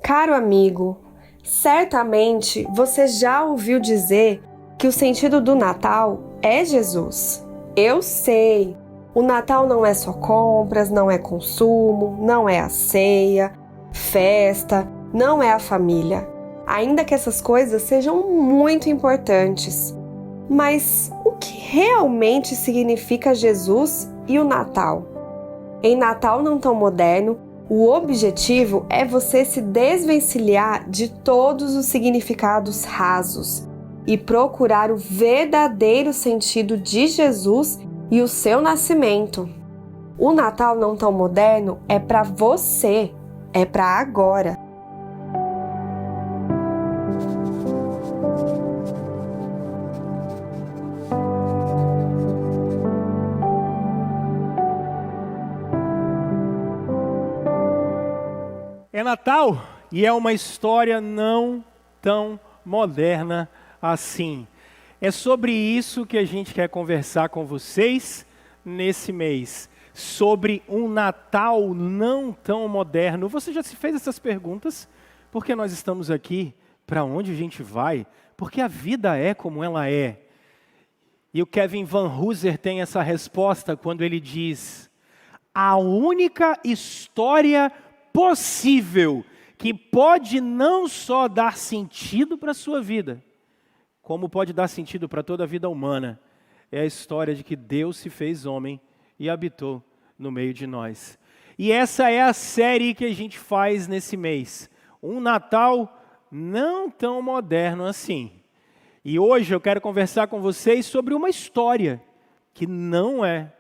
Caro amigo, certamente você já ouviu dizer que o sentido do Natal é Jesus. Eu sei, o Natal não é só compras, não é consumo, não é a ceia, festa, não é a família. Ainda que essas coisas sejam muito importantes. Mas o que realmente significa Jesus e o Natal? Em Natal Não Tão Moderno, o objetivo é você se desvencilhar de todos os significados rasos e procurar o verdadeiro sentido de Jesus e o seu nascimento. O Natal Não Tão Moderno é para você, é para agora. É Natal e é uma história não tão moderna assim. É sobre isso que a gente quer conversar com vocês nesse mês. Sobre um Natal não tão moderno. Você já se fez essas perguntas? Por que nós estamos aqui? Para onde a gente vai? Porque a vida é como ela é. E o Kevin Van Hooser tem essa resposta quando ele diz: a única história possível que pode não só dar sentido para a sua vida, como pode dar sentido para toda a vida humana, é a história de que Deus se fez homem e habitou no meio de nós. E essa é a série que a gente faz nesse mês. Um Natal não tão moderno assim. E hoje eu quero conversar com vocês sobre uma história que não é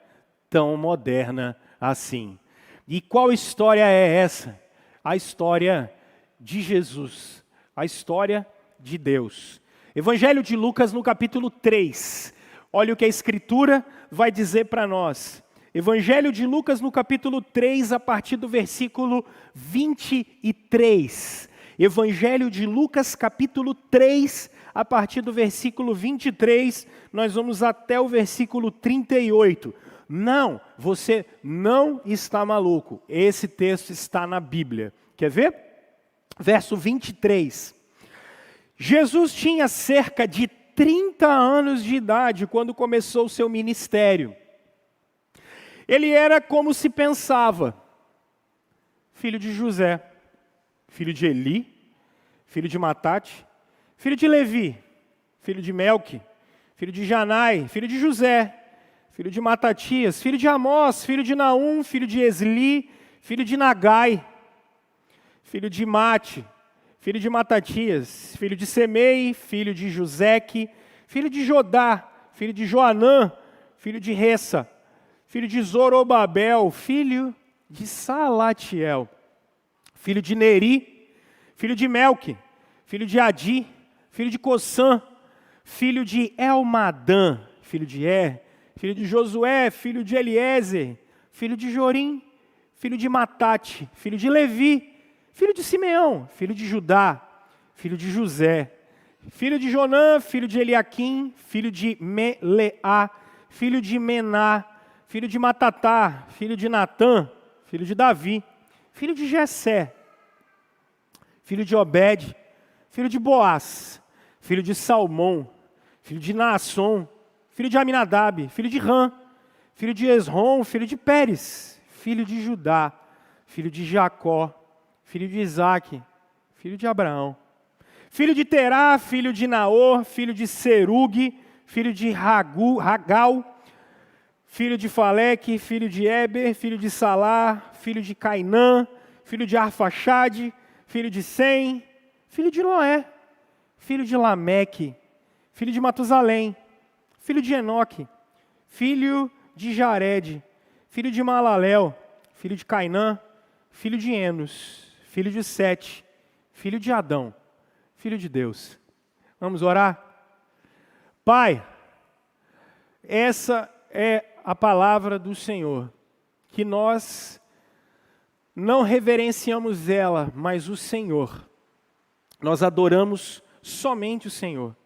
tão moderna assim. E qual história é essa? A história de Jesus, a história de Deus. Evangelho de Lucas no capítulo 3. Olha o que a Escritura vai dizer para nós. Evangelho de Lucas no capítulo 3, a partir do versículo 23. Evangelho de Lucas capítulo 3, a partir do versículo 23, nós vamos até o versículo 38. Não, você não está maluco. Esse texto está na Bíblia. Quer ver? Verso 23. Jesus tinha cerca de 30 anos de idade quando começou o seu ministério. Ele era como se pensava: filho de José, filho de Eli, filho de Matate, filho de Levi, filho de Melque, filho de Janai, filho de José, filho de Matatias, filho de Amós, filho de Naum, filho de Esli, filho de Nagai, filho de Mate, filho de Matatias, filho de Semei, filho de Joseque, filho de Jodá, filho de Joanã, filho de Ressa, filho de Zorobabel, filho de Salatiel, filho de Neri, filho de Melque, filho de Adi, filho de Cossã, filho de Elmadã, filho de filho de Josué, filho de Eliezer, filho de Jorim, filho de Matate, filho de Levi, filho de Simeão, filho de Judá, filho de José, filho de Jonã, filho de Eliaquim, filho de Meleá, filho de Mená, filho de Matatá, filho de Natã, filho de Davi, filho de Jessé, filho de Obed, filho de Boaz, filho de Salmão, filho de Naasson, filho de Aminadab, filho de Rã, filho de Esrom, filho de Pérez, filho de Judá, filho de Jacó, filho de Isaque, filho de Abraão, filho de Terá, filho de Naor, filho de Serugue, filho de Ragal, filho de Faleque, filho de Eber, filho de Salá, filho de Cainã, filho de Arfaxade, filho de Sem, filho de Noé, filho de Lameque, filho de Matusalém, filho de Enoque, filho de Jared, filho de Malaléu, filho de Cainã, filho de Enos, filho de Sete, filho de Adão, filho de Deus. Vamos orar? Pai, essa é a palavra do Senhor, que nós não reverenciamos ela, mas o Senhor. Nós adoramos somente o Senhor.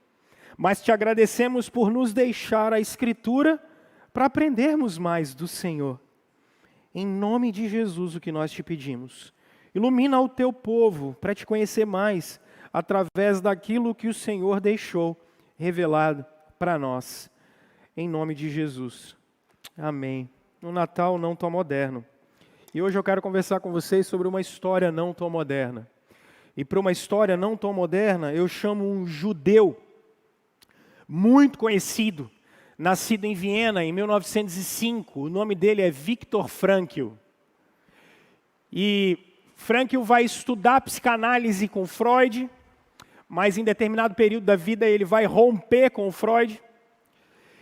Mas te agradecemos por nos deixar a Escritura para aprendermos mais do Senhor. Em nome de Jesus, o que nós te pedimos. Ilumina o teu povo para te conhecer mais, através daquilo que o Senhor deixou revelado para nós. Em nome de Jesus. Amém. No Natal não tão moderno. E hoje eu quero conversar com vocês sobre uma história não tão moderna. E para uma história não tão moderna, eu chamo um judeu muito conhecido, nascido em Viena em 1905. O nome dele é Viktor Frankl. E Frankl vai estudar psicanálise com Freud, mas em determinado período da vida ele vai romper com Freud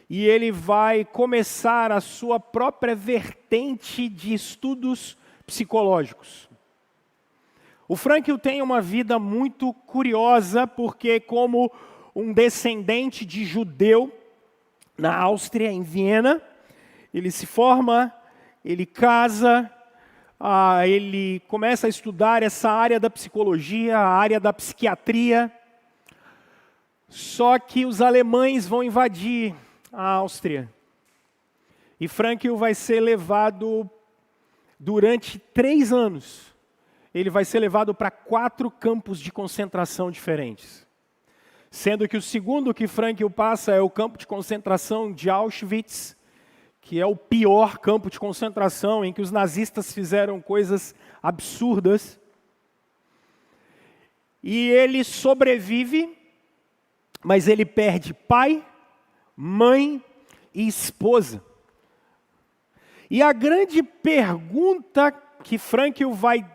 e ele vai começar a sua própria vertente de estudos psicológicos. O Frankl tem uma vida muito curiosa, porque como um descendente de judeu na Áustria, em Viena, ele se forma, ele casa, ele começa a estudar essa área da psicologia, a área da psiquiatria. Só que os alemães vão invadir a Áustria. E Frankl vai ser levado durante 3 anos. Ele vai ser levado para 4 campos de concentração diferentes. Sendo que o segundo que Frankl passa é o campo de concentração de Auschwitz, que é o pior campo de concentração, em que os nazistas fizeram coisas absurdas. E ele sobrevive, mas ele perde pai, mãe e esposa. E a grande pergunta que Frankl vai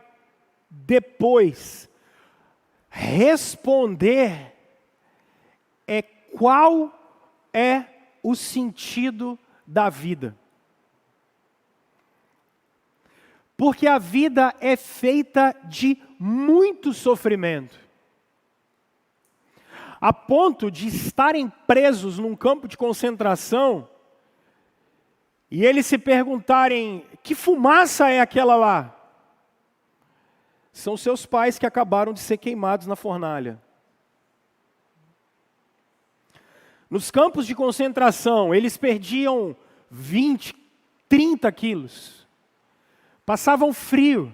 depois responder é: qual é o sentido da vida? Porque a vida é feita de muito sofrimento, a ponto de estarem presos num campo de concentração e eles se perguntarem: que fumaça é aquela lá? São seus pais que acabaram de ser queimados na fornalha. Nos campos de concentração, eles perdiam 20, 30 quilos. Passavam frio.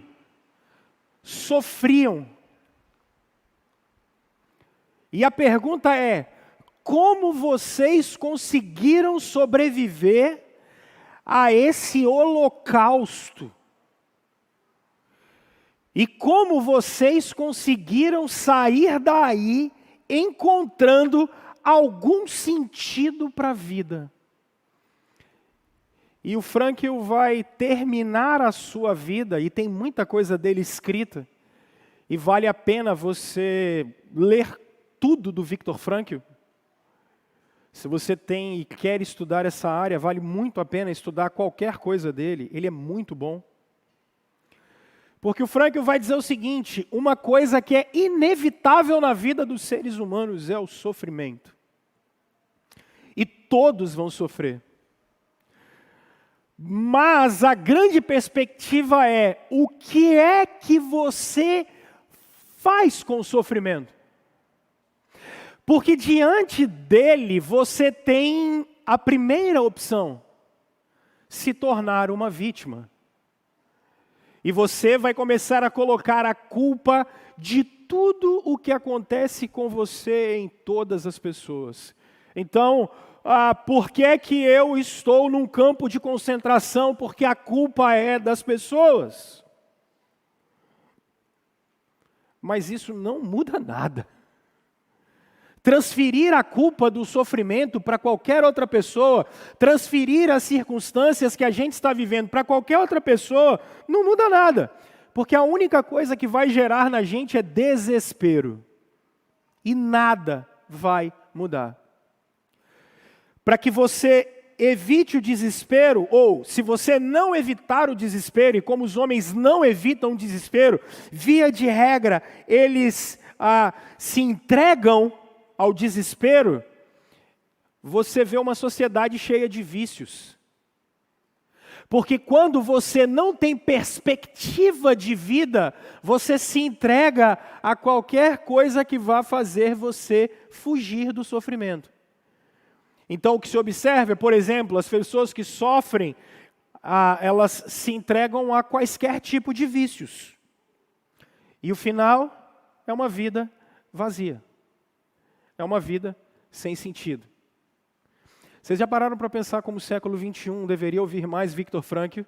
Sofriam. E a pergunta é: como vocês conseguiram sobreviver a esse holocausto? E como vocês conseguiram sair daí encontrando algum sentido para a vida? E o Frankl vai terminar a sua vida, e tem muita coisa dele escrita, e vale a pena você ler tudo do Viktor Frankl. Se você tem e quer estudar essa área, vale muito a pena estudar qualquer coisa dele, ele é muito bom. Porque o Frankl vai dizer o seguinte: uma coisa que é inevitável na vida dos seres humanos é o sofrimento. E todos vão sofrer. Mas a grande perspectiva é: o que é que você faz com o sofrimento? Porque diante dele você tem a primeira opção: se tornar uma vítima. E você vai começar a colocar a culpa de tudo o que acontece com você em todas as pessoas. Então, por que é que eu estou num campo de concentração? Porque a culpa é das pessoas. Mas isso não muda nada. Transferir a culpa do sofrimento para qualquer outra pessoa, transferir as circunstâncias que a gente está vivendo para qualquer outra pessoa, não muda nada. Porque a única coisa que vai gerar na gente é desespero. E nada vai mudar. Para que você evite o desespero, ou se você não evitar o desespero, e como os homens não evitam o desespero, via de regra, eles se entregam ao desespero, você vê uma sociedade cheia de vícios. Porque quando você não tem perspectiva de vida, você se entrega a qualquer coisa que vá fazer você fugir do sofrimento. Então o que se observa, por exemplo, as pessoas que sofrem, elas se entregam a quaisquer tipo de vícios. E o final é uma vida vazia. É uma vida sem sentido. Vocês já pararam para pensar como o século XXI deveria ouvir mais Viktor Frankl?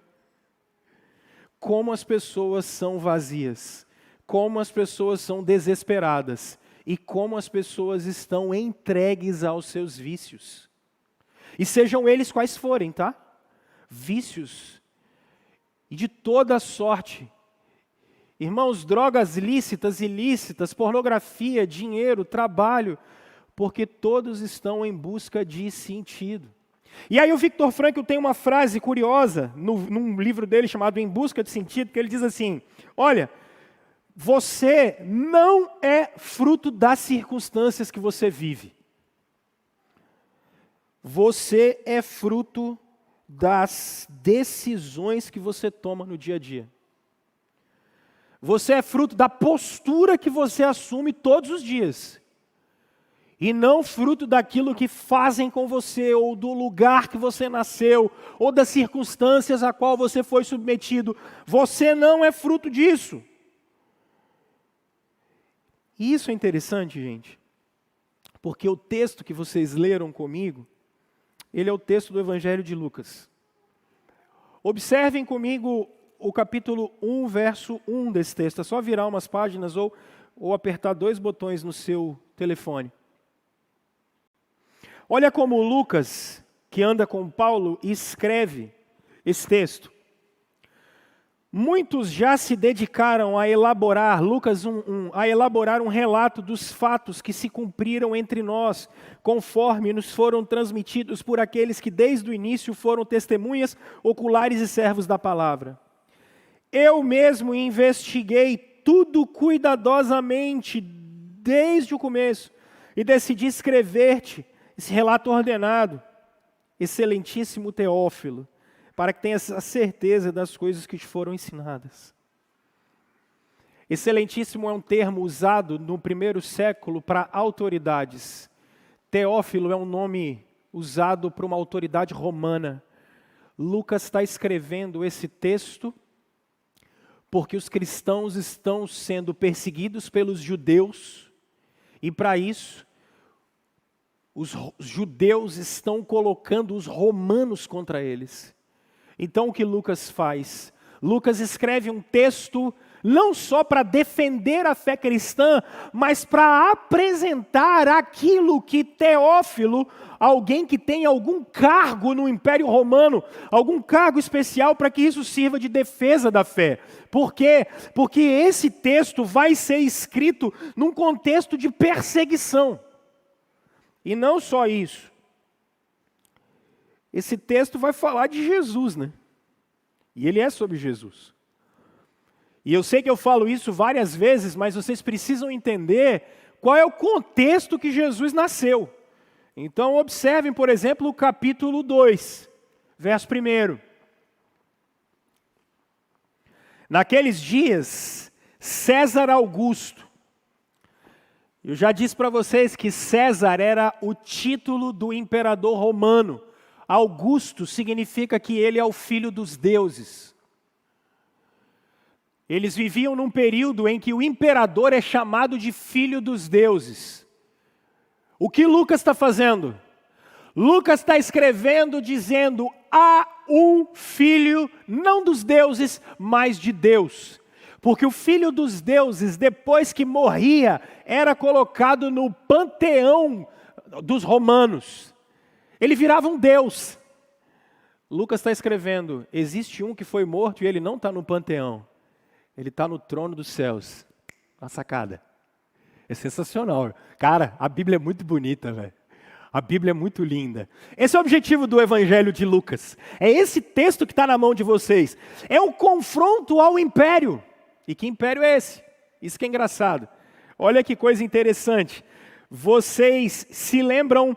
Como as pessoas são vazias, como as pessoas são desesperadas e como as pessoas estão entregues aos seus vícios. E sejam eles quais forem, tá? Vícios e de toda sorte. Irmãos, drogas lícitas, ilícitas, pornografia, dinheiro, trabalho, porque todos estão em busca de sentido. E aí o Viktor Frankl tem uma frase curiosa num livro dele chamado Em Busca de Sentido, que ele diz assim, olha, você não é fruto das circunstâncias que você vive. Você é fruto das decisões que você toma no dia a dia. Você é fruto da postura que você assume todos os dias. E não fruto daquilo que fazem com você, ou do lugar que você nasceu, ou das circunstâncias a qual você foi submetido. Você não é fruto disso. E isso é interessante, gente, porque o texto que vocês leram comigo, ele é o texto do Evangelho de Lucas. Observem comigo o capítulo 1, verso 1 desse texto. É só virar umas páginas ou apertar 2 botões no seu telefone. Olha como Lucas, que anda com Paulo, escreve esse texto. Muitos já se dedicaram a elaborar, Lucas 1:1, a elaborar um relato dos fatos que se cumpriram entre nós, conforme nos foram transmitidos por aqueles que desde o início foram testemunhas oculares e servos da palavra. Eu mesmo investiguei tudo cuidadosamente, desde o começo, e decidi escrever-te esse relato ordenado, excelentíssimo Teófilo, para que tenhas a certeza das coisas que te foram ensinadas. Excelentíssimo é um termo usado no primeiro século para autoridades. Teófilo é um nome usado para uma autoridade romana. Lucas está escrevendo esse texto porque os cristãos estão sendo perseguidos pelos judeus, e para isso, os judeus estão colocando os romanos contra eles. Então o que Lucas faz? Lucas escreve um texto não só para defender a fé cristã, mas para apresentar aquilo que Teófilo, alguém que tem algum cargo no Império Romano, algum cargo especial, para que isso sirva de defesa da fé. Por quê? Porque esse texto vai ser escrito num contexto de perseguição. E não só isso. Esse texto vai falar de Jesus, né? E ele é sobre Jesus. E eu sei que eu falo isso várias vezes, mas vocês precisam entender qual é o contexto que Jesus nasceu. Então observem, por exemplo, o capítulo 2, verso 1. Naqueles dias, César Augusto. Eu já disse para vocês que César era o título do imperador romano. Augusto significa que ele é o filho dos deuses. Eles viviam num período em que o imperador é chamado de filho dos deuses. O que Lucas está fazendo? Lucas está escrevendo dizendo: há um filho, não dos deuses, mas de Deus. Porque o filho dos deuses, depois que morria, era colocado no panteão dos romanos. Ele virava um deus. Lucas está escrevendo: existe um que foi morto e ele não está no panteão. Ele está no trono dos céus. Uma sacada. É sensacional. Cara, a Bíblia é muito bonita, velho. A Bíblia é muito linda. Esse é o objetivo do Evangelho de Lucas. É esse texto que está na mão de vocês. É o confronto ao império. E que império é esse? Isso que é engraçado. Olha que coisa interessante. Vocês se lembram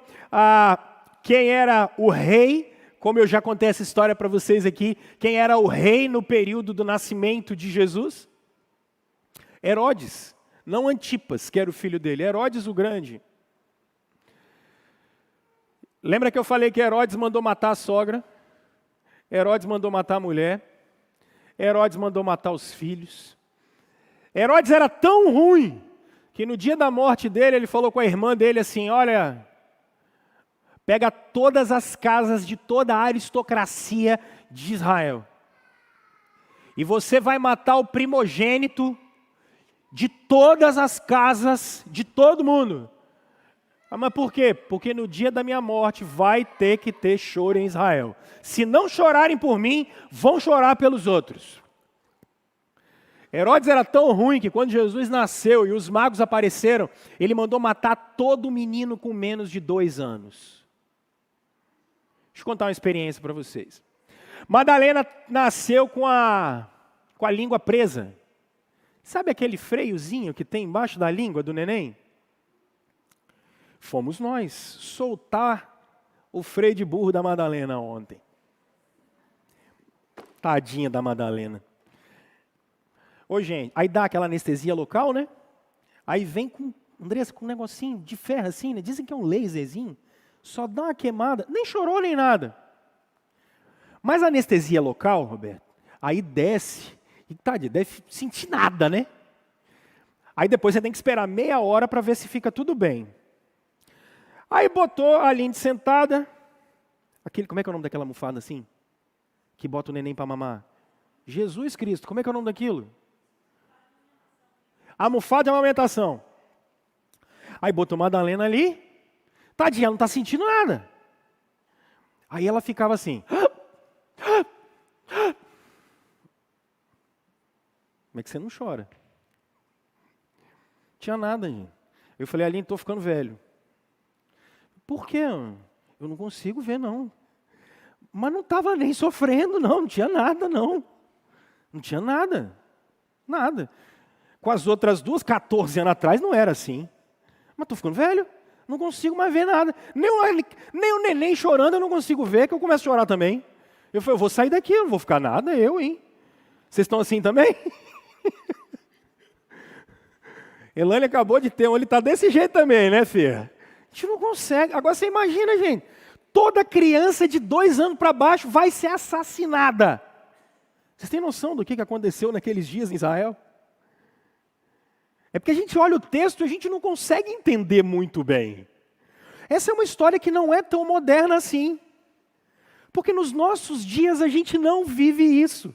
quem era o rei? Como eu já contei essa história para vocês aqui. Quem era o rei no período do nascimento de Jesus? Herodes. Não Antipas, que era o filho dele. Herodes o Grande. Lembra que eu falei que Herodes mandou matar a sogra? Herodes mandou matar a mulher. Herodes mandou matar os filhos. Herodes era tão ruim que no dia da morte dele, ele falou com a irmã dele assim, olha, pega todas as casas de toda a aristocracia de Israel. E você vai matar o primogênito de todas as casas de todo mundo. Ah, mas por quê? Porque no dia da minha morte vai ter que ter choro em Israel. Se não chorarem por mim, vão chorar pelos outros. Herodes era tão ruim que quando Jesus nasceu e os magos apareceram, ele mandou matar todo menino com menos de 2 anos. Deixa eu contar uma experiência para vocês. Madalena nasceu com a língua presa. Sabe aquele freiozinho que tem embaixo da língua do neném? Fomos nós soltar o freio de burro da Madalena ontem. Tadinha da Madalena. Ô, gente, aí dá aquela anestesia local, né? Aí vem com, Andressa, com um negocinho de ferro assim, né? Dizem que é um laserzinho. Só dá uma queimada, nem chorou nem nada. Mas a anestesia local, Roberto, aí desce, e tadinha, deve sentir nada, né? Aí depois você tem que esperar meia hora para ver se fica tudo bem. Aí botou a Aline sentada, como é que é o nome daquela almofada assim? Que bota o neném para mamar? Jesus Cristo, como é que é o nome daquilo? Almofada de amamentação. Aí botou Madalena ali, tadinha, ela não está sentindo nada. Aí ela ficava assim. Como é que você não chora? Não tinha nada, gente. Eu falei, Aline, estou ficando velho. Por quê? Eu não consigo ver, não. Mas não estava nem sofrendo, não tinha nada, não. Não tinha nada. Nada. Com as outras duas, 14 anos atrás, não era assim. Mas estou ficando velho, não consigo mais ver nada. Nem o neném chorando eu não consigo ver, que eu começo a chorar também. Eu falei, eu vou sair daqui, eu não vou ficar nada, hein? Vocês estão assim também? Elane acabou de ter, ele está desse jeito também, né, filha? A gente não consegue. Agora você imagina, gente, toda criança de 2 anos para baixo vai ser assassinada. Vocês têm noção do que aconteceu naqueles dias em Israel? É porque a gente olha o texto e a gente não consegue entender muito bem. Essa é uma história que não é tão moderna assim. Porque nos nossos dias a gente não vive isso.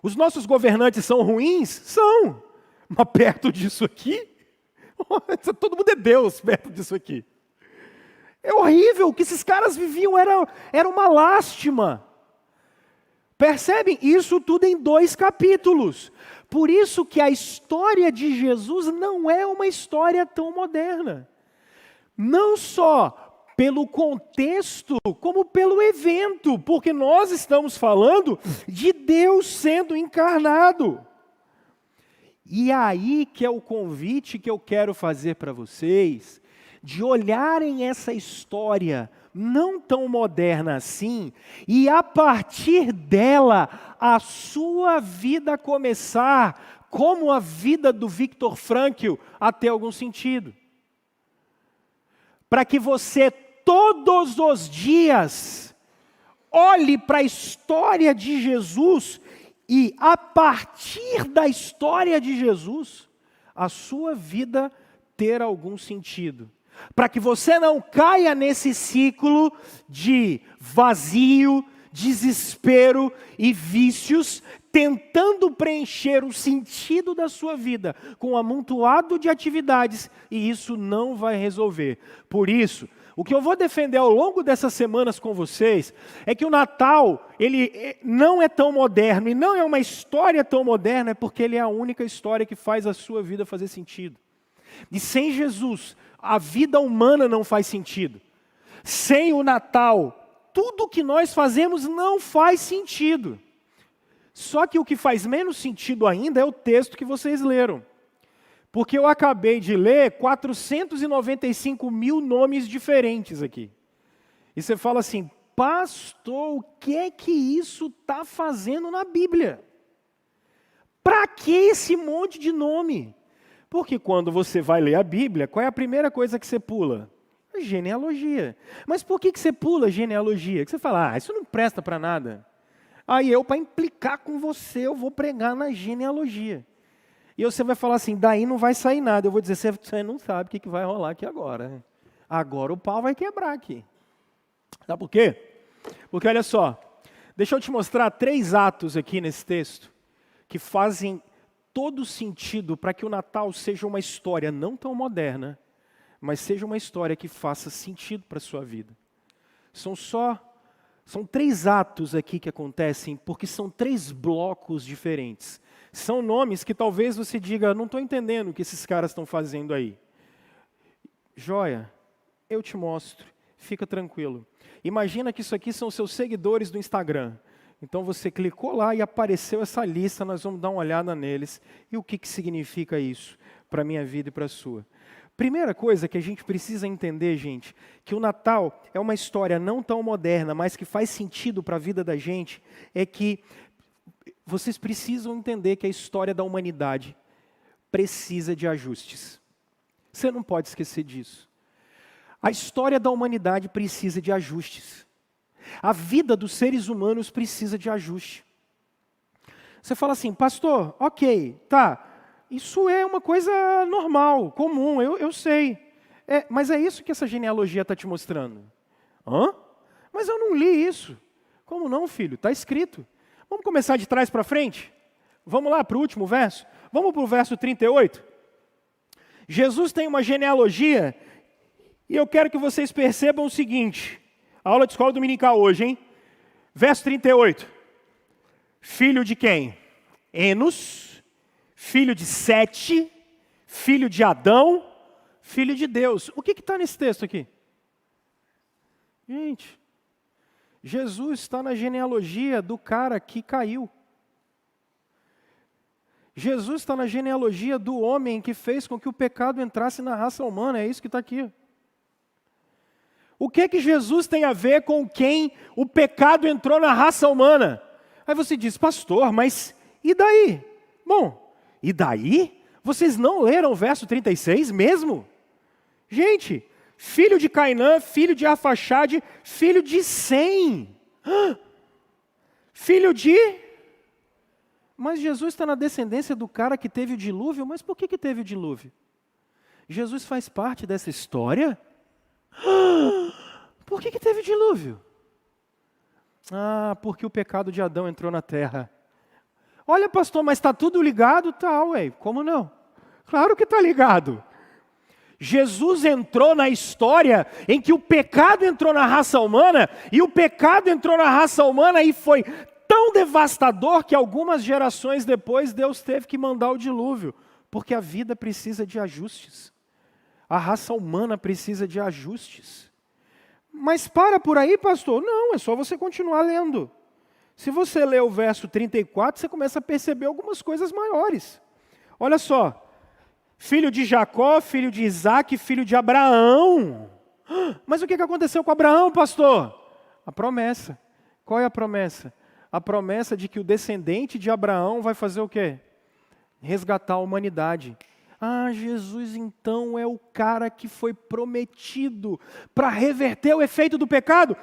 Os nossos governantes são ruins? São. Mas perto disso aqui, todo mundo é Deus perto disso aqui. É horrível, o que esses caras viviam era uma lástima. Percebem? Isso tudo em 2 capítulos. Por isso que a história de Jesus não é uma história tão moderna. Não só pelo contexto, como pelo evento, porque nós estamos falando de Deus sendo encarnado. E aí que é o convite que eu quero fazer para vocês, de olharem essa história não tão moderna assim, e a partir dela, a sua vida começar, como a vida do Viktor Frankl, a ter algum sentido. Para que você todos os dias olhe para a história de Jesus e a partir da história de Jesus, a sua vida ter algum sentido. Para que você não caia nesse ciclo de vazio, desespero e vícios, tentando preencher o sentido da sua vida com um amontoado de atividades, e isso não vai resolver. Por isso, o que eu vou defender ao longo dessas semanas com vocês é que o Natal, ele não é tão moderno e não é uma história tão moderna, é porque ele é a única história que faz a sua vida fazer sentido. E sem Jesus, a vida humana não faz sentido. Sem o Natal, tudo que nós fazemos não faz sentido. Só que o que faz menos sentido ainda é o texto que vocês leram. Porque eu acabei de ler 495 mil nomes diferentes aqui. E você fala assim, pastor, o que é que isso está fazendo na Bíblia? Para que esse monte de nome? Porque quando você vai ler a Bíblia, qual é a primeira coisa que você pula? A genealogia. Mas por que você pula a genealogia? Que você fala, isso não presta para nada. Aí para implicar com você, eu vou pregar na genealogia. E você vai falar assim, daí não vai sair nada. Eu vou dizer, você não sabe o que vai rolar aqui agora. Agora o pau vai quebrar aqui. Sabe por quê? Porque olha só, deixa eu te mostrar 3 atos aqui nesse texto que fazem todo sentido para que o Natal seja uma história não tão moderna, mas seja uma história que faça sentido para a sua vida. São 3 atos aqui que acontecem, porque são 3 blocos diferentes. São nomes que talvez você diga, não estou entendendo o que esses caras estão fazendo aí. Joia, eu te mostro, fica tranquilo. Imagina que isso aqui são seus seguidores do Instagram. Então você clicou lá e apareceu essa lista, nós vamos dar uma olhada neles. E o que significa isso para a minha vida e para a sua? Primeira coisa que a gente precisa entender, gente, que o Natal é uma história não tão moderna, mas que faz sentido para a vida da gente, é que vocês precisam entender que a história da humanidade precisa de ajustes. Você não pode esquecer disso. A história da humanidade precisa de ajustes. A vida dos seres humanos precisa de ajuste. Você fala assim, pastor, ok, tá, isso é uma coisa normal, comum, eu sei. Mas é isso que essa genealogia está te mostrando. Hã? Mas eu não li isso. Como não, filho? Está escrito. Vamos começar de trás para frente? Vamos lá para o último verso? Vamos para o verso 38? Jesus tem uma genealogia e eu quero que vocês percebam o seguinte. Aula de escola dominical hoje, hein? Verso 38. Filho de quem? Enos, filho de Sete, filho de Adão, filho de Deus. O que está nesse texto aqui? Gente, Jesus está na genealogia do cara que caiu. Jesus está na genealogia do homem que fez com que o pecado entrasse na raça humana. É isso que está aqui. O que Jesus tem a ver com quem o pecado entrou na raça humana? Aí você diz, pastor, mas e daí? Bom, e daí? Vocês não leram o verso 36 mesmo? Gente, filho de Cainã, filho de Arfaxade, filho de Sem. Filho de... Mas Jesus está na descendência do cara que teve o dilúvio, mas por que teve o dilúvio? Jesus faz parte dessa história? Por que teve dilúvio? Porque o pecado de Adão entrou na terra. Olha, pastor, mas está tudo ligado? Tá, ué, como não? Claro que está ligado. Jesus entrou na história em que o pecado entrou na raça humana, e o pecado entrou na raça humana e foi tão devastador que algumas gerações depois Deus teve que mandar o dilúvio, porque a vida precisa de ajustes. A raça humana precisa de ajustes. Mas para por aí, pastor? Não, é só você continuar lendo. Se você ler o verso 34, você começa a perceber algumas coisas maiores. Olha só. Filho de Jacó, filho de Isaac, filho de Abraão. Mas o que aconteceu com Abraão, pastor? A promessa. Qual é a promessa? A promessa de que o descendente de Abraão vai fazer o quê? Resgatar a humanidade. Jesus então é o cara que foi prometido para reverter o efeito do pecado?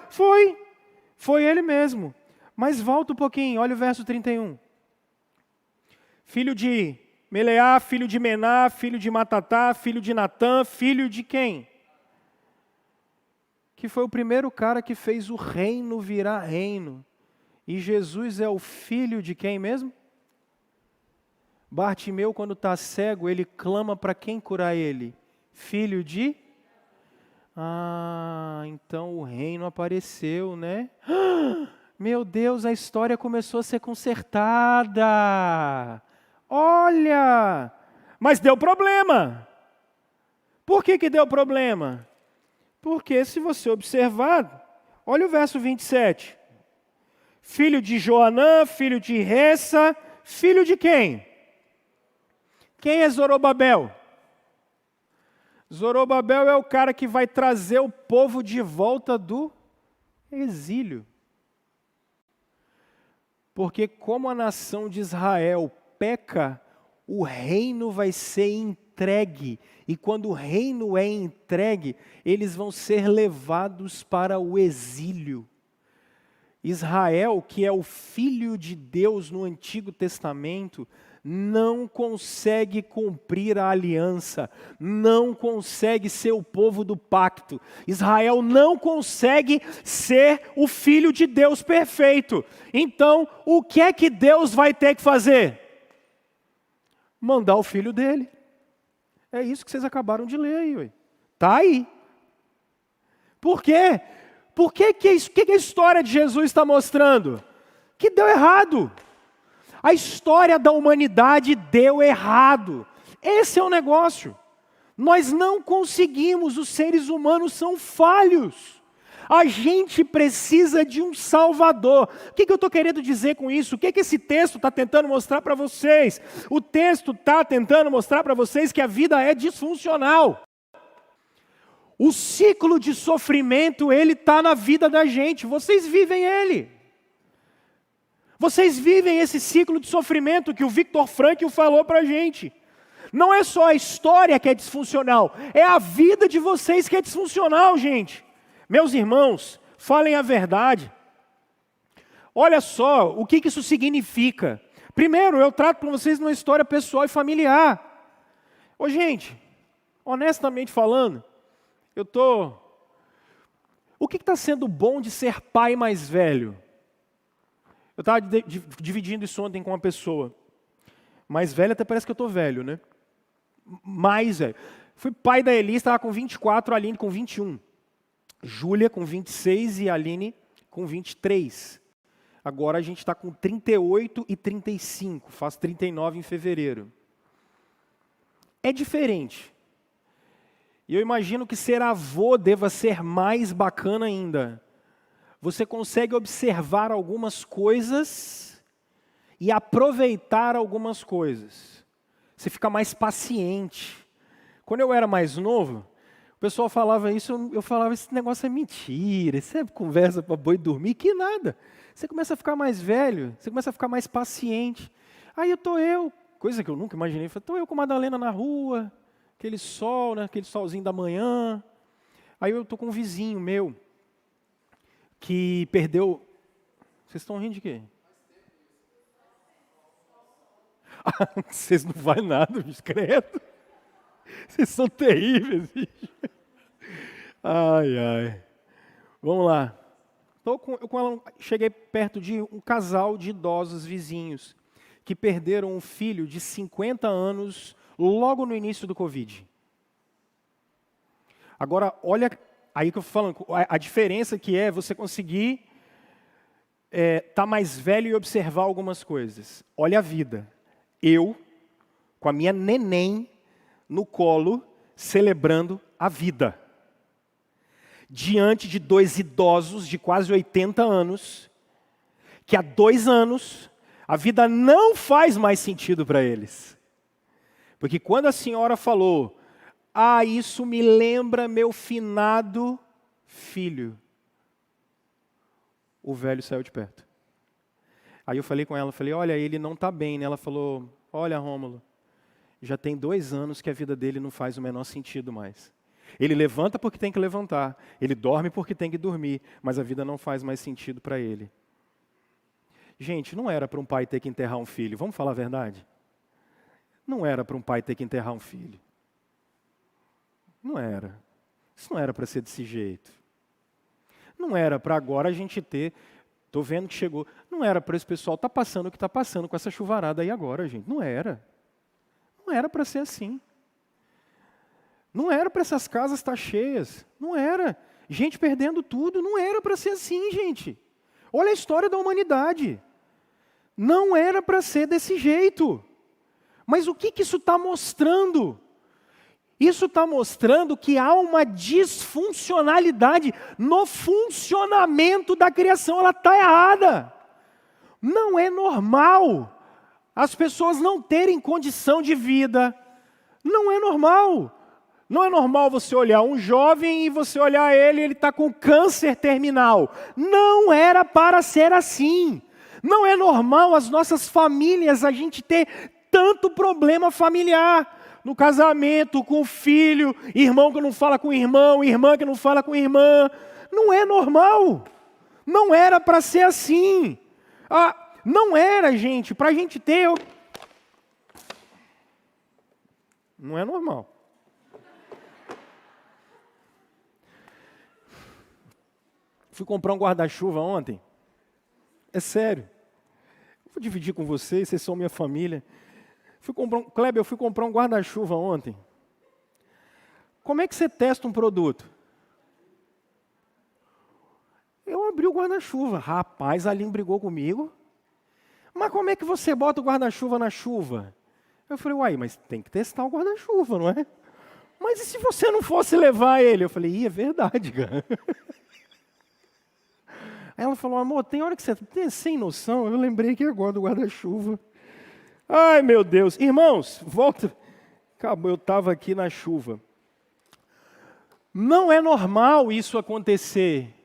Foi ele mesmo. Mas volta um pouquinho, olha o verso 31. Filho de Meleá, filho de Mená, filho de Matatá, filho de Natã, filho de quem? Que foi o primeiro cara que fez o reino virar reino. E Jesus é o filho de quem mesmo? Bartimeu, quando está cego, ele clama para quem curar ele? Filho de? Então o reino apareceu, né? Meu Deus, a história começou a ser consertada. Olha! Mas deu problema. Por que deu problema? Porque se você observar, olha o verso 27. Filho de Joanã, filho de Ressa, filho de quem? Quem é Zorobabel? Zorobabel é o cara que vai trazer o povo de volta do exílio. Porque como a nação de Israel peca, o reino vai ser entregue. E quando o reino é entregue, eles vão ser levados para o exílio. Israel, que é o filho de Deus no Antigo Testamento, não consegue cumprir a aliança, não consegue ser o povo do pacto. Israel não consegue ser o filho de Deus perfeito. Então, o que é que Deus vai ter que fazer? Mandar o filho dele. É isso que vocês acabaram de ler aí, ué. Tá aí. Por quê? Por que a história de Jesus está mostrando? Que deu errado. A história da humanidade deu errado. Esse é o negócio. Nós não conseguimos, os seres humanos são falhos. A gente precisa de um Salvador. O que eu estou querendo dizer com isso? O que esse texto está tentando mostrar para vocês? O texto está tentando mostrar para vocês que a vida é disfuncional. O ciclo de sofrimento, ele está na vida da gente. Vocês vivem ele. Vocês vivem esse ciclo de sofrimento que o Viktor Frankl falou para a gente. Não é só a história que é disfuncional, é a vida de vocês que é disfuncional, gente. Meus irmãos, falem a verdade. Olha só o que isso significa. Primeiro, eu trato com vocês uma história pessoal e familiar. Ô gente, honestamente falando, o que está sendo bom de ser pai mais velho? Eu estava dividindo isso ontem com uma pessoa. Mais velho, até parece que eu estou velho, né? Mais velho. Fui pai da Elis, estava com 24, a Aline com 21. Júlia com 26 e a Aline com 23. Agora a gente está com 38 e 35. Faço 39 em fevereiro. É diferente. E eu imagino que ser avô deva ser mais bacana ainda. Você consegue observar algumas coisas e aproveitar algumas coisas. Você fica mais paciente. Quando eu era mais novo, o pessoal falava isso, eu falava, esse negócio é mentira, isso é conversa para boi dormir, que nada. Você começa a ficar mais velho, você começa a ficar mais paciente. Aí coisa que eu nunca imaginei, estou eu com a Madalena na rua, aquele sol, né, aquele solzinho da manhã. Aí eu estou com um vizinho meu, que perdeu... Vocês estão rindo de quê? Vocês não vão nada, bicho, credo. Vocês são terríveis, bicho. Ai, ai. Vamos lá. Cheguei perto de um casal de idosos vizinhos que perderam um filho de 50 anos logo no início do Covid. Agora, olha... Aí que eu estou falando, a diferença que é você conseguir estar mais velho e observar algumas coisas. Olha a vida. Eu, com a minha neném no colo, celebrando a vida. Diante de dois idosos de quase 80 anos, que há 2 anos, a vida não faz mais sentido para eles. Porque quando a senhora falou... isso me lembra meu finado filho. O velho saiu de perto. Aí eu falei com ela, olha, ele não está bem, né? Ela falou, olha, Rômulo, já tem 2 anos que a vida dele não faz o menor sentido mais. Ele levanta porque tem que levantar, ele dorme porque tem que dormir, mas a vida não faz mais sentido para ele. Gente, não era para um pai ter que enterrar um filho, vamos falar a verdade? Não era para um pai ter que enterrar um filho. Não era. Isso não era para ser desse jeito. Não era para agora a gente ter... Estou vendo que chegou. Não era para esse pessoal estar passando o que está passando com essa chuvarada aí agora, gente. Não era. Não era para ser assim. Não era para essas casas estar cheias. Não era. Gente perdendo tudo. Não era para ser assim, gente. Olha a história da humanidade. Não era para ser desse jeito. Mas o que isso está mostrando? Isso está mostrando que há uma disfuncionalidade no funcionamento da criação. Ela está errada. Não é normal as pessoas não terem condição de vida. Não é normal. Não é normal você olhar um jovem e você olhar ele está com câncer terminal. Não era para ser assim. Não é normal as nossas famílias, a gente ter tanto problema familiar. No casamento, com o filho, irmão que não fala com irmão, irmã que não fala com irmã. Não é normal. Não era para ser assim. Não era, gente, para a gente ter... Não é normal. Fui comprar um guarda-chuva ontem. É sério. Vou dividir com vocês são minha família. Kleber, eu fui comprar um guarda-chuva ontem. Como é que você testa um produto? Eu abri o guarda-chuva. Rapaz, a Aline brigou comigo. Mas como é que você bota o guarda-chuva na chuva? Eu falei, uai, mas tem que testar o guarda-chuva, não é? Mas e se você não fosse levar ele? Eu falei, é verdade, cara. Aí ela falou, amor, tem hora que você tem sem noção. Eu lembrei aqui agora do guarda-chuva. Ai, meu Deus. Irmãos, volta. Acabou, eu estava aqui na chuva. Não é normal isso acontecer.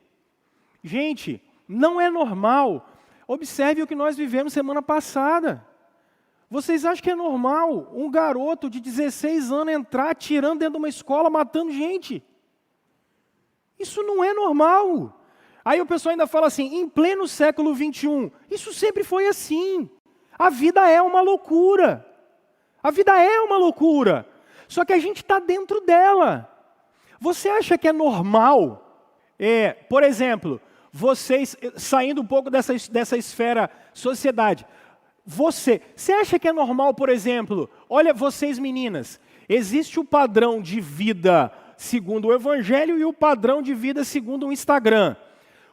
Gente, não é normal. Observe o que nós vivemos semana passada. Vocês acham que é normal um garoto de 16 anos entrar atirando dentro de uma escola, matando gente? Isso não é normal. Aí o pessoal ainda fala assim, em pleno século XXI, isso sempre foi assim. A vida é uma loucura. A vida é uma loucura. Só que a gente está dentro dela. Você acha que é normal? Por exemplo, vocês, saindo um pouco dessa esfera sociedade, você acha que é normal, por exemplo, olha vocês meninas, existe o padrão de vida segundo o Evangelho e o padrão de vida segundo o Instagram.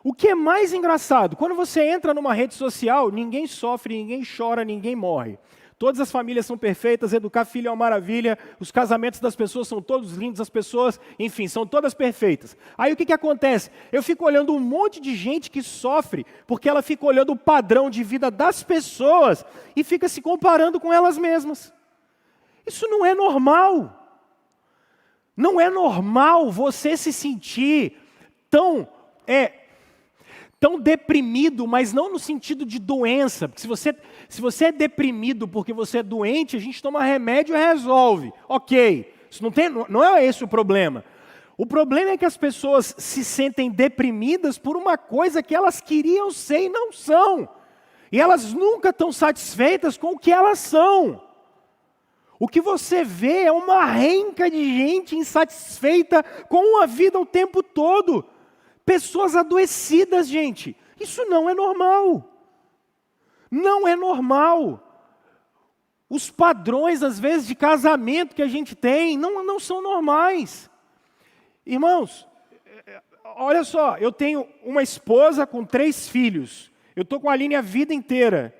O que é mais engraçado, quando você entra numa rede social, ninguém sofre, ninguém chora, ninguém morre. Todas as famílias são perfeitas, educar filho é uma maravilha, os casamentos das pessoas são todos lindos, as pessoas, enfim, são todas perfeitas. Aí o que acontece? Eu fico olhando um monte de gente que sofre, porque ela fica olhando o padrão de vida das pessoas e fica se comparando com elas mesmas. Isso não é normal. Não é normal você se sentir tão deprimido, mas não no sentido de doença. Porque se você é deprimido porque você é doente, a gente toma remédio e resolve. Ok, isso não é esse o problema. O problema é que as pessoas se sentem deprimidas por uma coisa que elas queriam ser e não são. E elas nunca estão satisfeitas com o que elas são. O que você vê é uma renca de gente insatisfeita com a vida o tempo todo. Pessoas adoecidas, gente. Isso não é normal. Não é normal. Os padrões, às vezes, de casamento que a gente tem, não são normais. Irmãos, olha só, eu tenho uma esposa com 3 filhos. Eu estou com a Aline a vida inteira.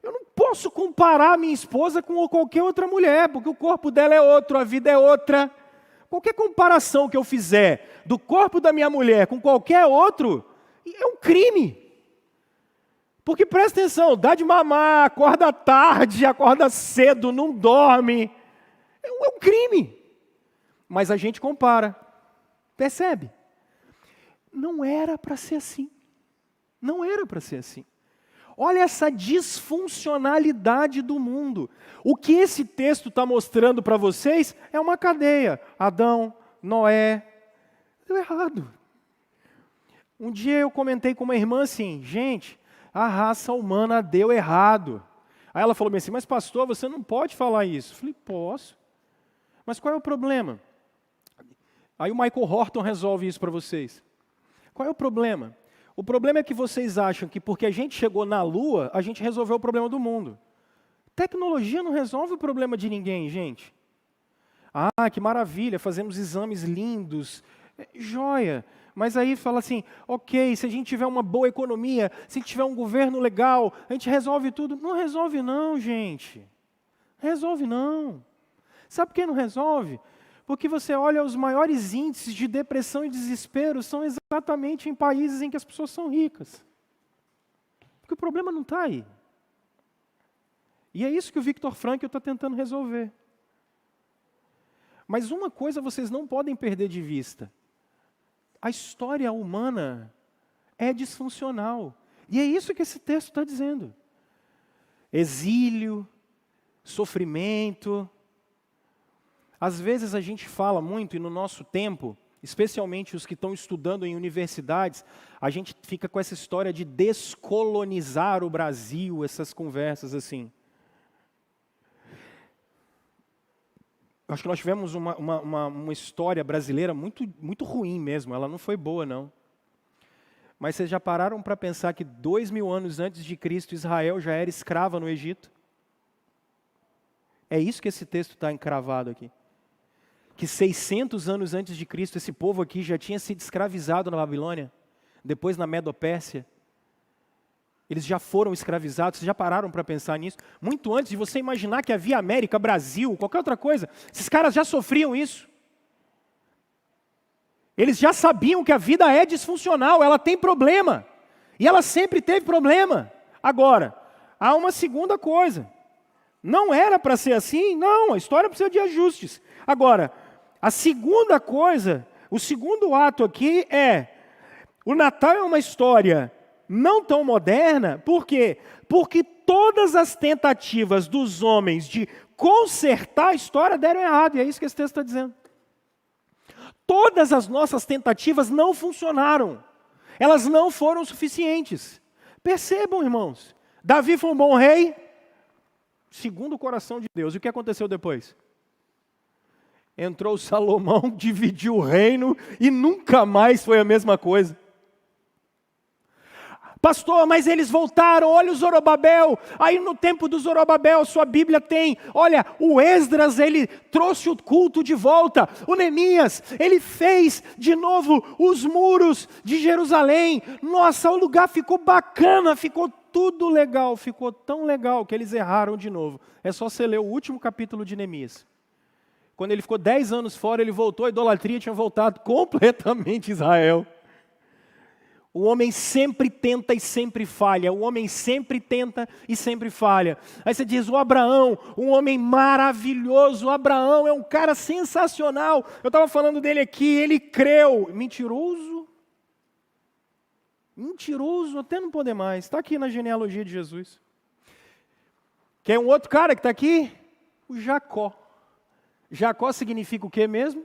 Eu não posso comparar a minha esposa com qualquer outra mulher, porque o corpo dela é outro, a vida é outra. Qualquer comparação que eu fizer do corpo da minha mulher com qualquer outro, é um crime. Porque presta atenção, dá de mamar, acorda tarde, acorda cedo, não dorme. É um crime. Mas a gente compara. Percebe? Não era para ser assim. Não era para ser assim. Olha essa disfuncionalidade do mundo. O que esse texto está mostrando para vocês é uma cadeia. Adão, Noé, deu errado. Um dia eu comentei com uma irmã assim, gente, a raça humana deu errado. Aí ela falou assim, mas pastor, você não pode falar isso. Eu falei, posso. Mas qual é o problema? Aí o Michael Horton resolve isso para vocês. Qual é o problema? O problema é que vocês acham que porque a gente chegou na Lua, a gente resolveu o problema do mundo. Tecnologia não resolve o problema de ninguém, gente. Ah, que maravilha, fazemos exames lindos, joia. Mas aí fala assim, ok, se a gente tiver uma boa economia, se a gente tiver um governo legal, a gente resolve tudo. Não resolve não, gente. Resolve não. Sabe por que não resolve? Porque você olha, os maiores índices de depressão e desespero são exatamente em países em que as pessoas são ricas. Porque o problema não está aí. E é isso que o Viktor Frankl está tentando resolver. Mas uma coisa vocês não podem perder de vista. A história humana é disfuncional. E é isso que esse texto está dizendo. Exílio, sofrimento. Às vezes a gente fala muito, e no nosso tempo, especialmente os que estão estudando em universidades, a gente fica com essa história de descolonizar o Brasil, essas conversas assim. Acho que nós tivemos uma história brasileira muito, muito ruim mesmo, ela não foi boa não. Mas vocês já pararam para pensar que 2000 anos antes de Cristo, Israel já era escrava no Egito? É isso que esse texto está encravado aqui. Que 600 anos antes de Cristo, esse povo aqui já tinha sido escravizado na Babilônia, depois na Medo-Pérsia. Eles já foram escravizados, vocês já pararam para pensar nisso? Muito antes de você imaginar que havia América, Brasil, qualquer outra coisa, esses caras já sofriam isso. Eles já sabiam que a vida é disfuncional, ela tem problema. E ela sempre teve problema. Agora, há uma segunda coisa. Não era para ser assim? Não, a história precisa de ajustes. Agora, a segunda coisa, o segundo ato aqui é, o Natal é uma história não tão moderna, por quê? Porque todas as tentativas dos homens de consertar a história deram errado, e é isso que esse texto está dizendo. Todas as nossas tentativas não funcionaram, elas não foram suficientes. Percebam, irmãos, Davi foi um bom rei, segundo o coração de Deus. E o que aconteceu depois? Entrou Salomão, dividiu o reino e nunca mais foi a mesma coisa. Pastor, mas eles voltaram, olha o Zorobabel, aí no tempo do Zorobabel, sua Bíblia tem, olha, o Esdras, ele trouxe o culto de volta, o Neemias, ele fez de novo os muros de Jerusalém, nossa, o lugar ficou bacana, ficou tudo legal, ficou tão legal que eles erraram de novo. É só você ler o último capítulo de Neemias. Quando ele ficou 10 anos fora, ele voltou, a idolatria tinha voltado completamente Israel. O homem sempre tenta e sempre falha. O homem sempre tenta e sempre falha. Aí você diz, o Abraão, um homem maravilhoso. O Abraão é um cara sensacional. Eu estava falando dele aqui, ele creu. Mentiroso? Mentiroso até não poder mais. Está aqui na genealogia de Jesus. Quer um outro cara que está aqui? O Jacó. Jacó significa o quê mesmo?